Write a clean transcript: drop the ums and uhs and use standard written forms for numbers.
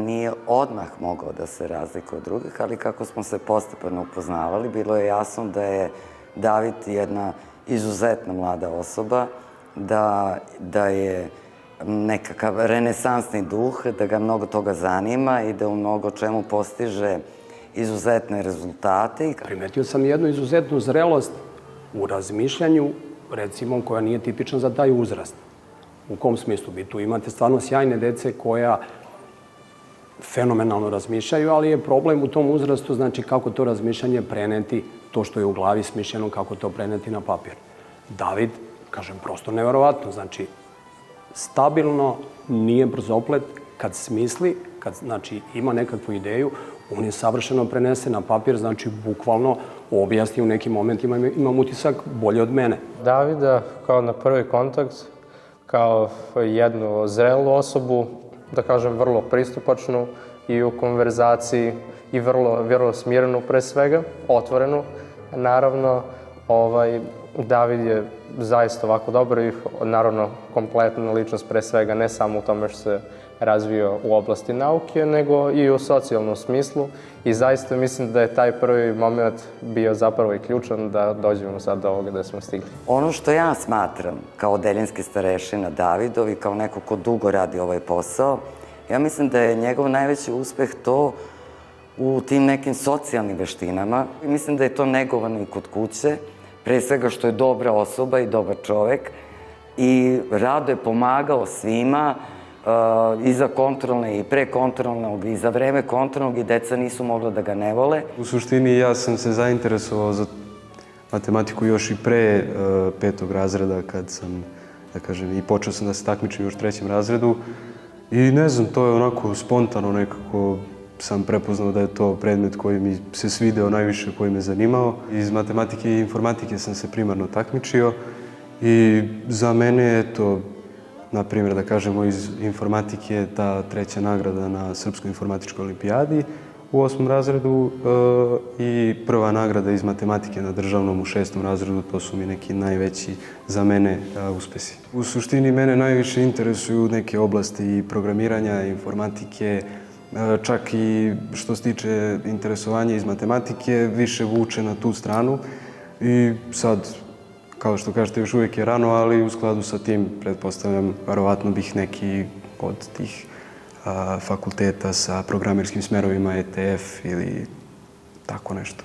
nije odmah mogao da se razlikuje od drugih, ali kako smo se postepeno upoznavali, bilo je jasno da je David jedna izuzetno mlada osoba, da je nekakav renesansni duh, da ga mnogo toga zanima i da u mnogo čemu postiže izuzetne rezultate. Primetio sam jednu izuzetnu zrelost u razmišljanju, recimo, koja nije tipična za taj uzrast. U kom smislu? Vi tu imate stvarno sjajne dece koja fenomenalno razmišljaju, ali je problem u tom uzrastu, znači kako to razmišljanje preneti, to što je u glavi smišljeno, kako to preneti na papir. David, kažem, prosto neverovatno, znači stabilno, nije brzoplet, kad smisli, kad znači ima nekakvu ideju, on je savršeno prenese na papir, znači bukvalno objasni u nekim momentima, imam utisak bolje od mene. Davida, kao na prvi kontakt, kao jednu zrelu osobu, da kažem vrlo pristupačnu i u konverzaciji i vrlo smirenu pre svega, otvorenu. Naravno, David je zaista ovako dobar i naravno kompletna ličnost pre svega, ne samo u tome što se razvio u oblasti nauke, nego i u socijalnom smislu i zaista mislim da je taj prvi moment bio zapravo i ključan da dođemo sad do ovoga da smo stigli. Ono što ja smatram kao odeljinski starešina Davidov i kao neko ko dugo radi ovaj posao, ja mislim da je njegov najveći uspeh to u tim nekim socijalnim veštinama. Mislim da je to negovano i kod kuće, pre svega što je dobra osoba i dobar čovek i rado je pomagao svima i za kontrolne i pre kontrolnog i za vreme kontrolnog i deca nisu mogla da ga ne vole. U suštini ja sam se zainteresovao za matematiku još i pre 5. razreda kad sam, da kažem, i počeo sam da se takmičim još u 3. razredu i ne znam, to je onako spontano nekako sam prepoznao da je to predmet koji mi se svideo najviše, koji me zanimao. Iz matematike i informatike sam se primarno takmičio i za mene je to, na primjer, da kažemo, iz informatike ta 3. nagrada na Srpskoj informatičkoj olimpijadi u 8. razredu i 1. nagrada iz matematike na državnom u 6. razredu, to su mi neki najveći za mene uspesi. U suštini mene najviše interesuju neke oblasti programiranja, informatike, čak i što se tiče interesovanja iz matematike, više vuče na tu stranu i sad, kao što kažete, još uvijek je rano, ali u skladu sa tim, pretpostavljam, verovatno bih neki od tih fakulteta sa programirskim smerovima ETF ili tako nešto.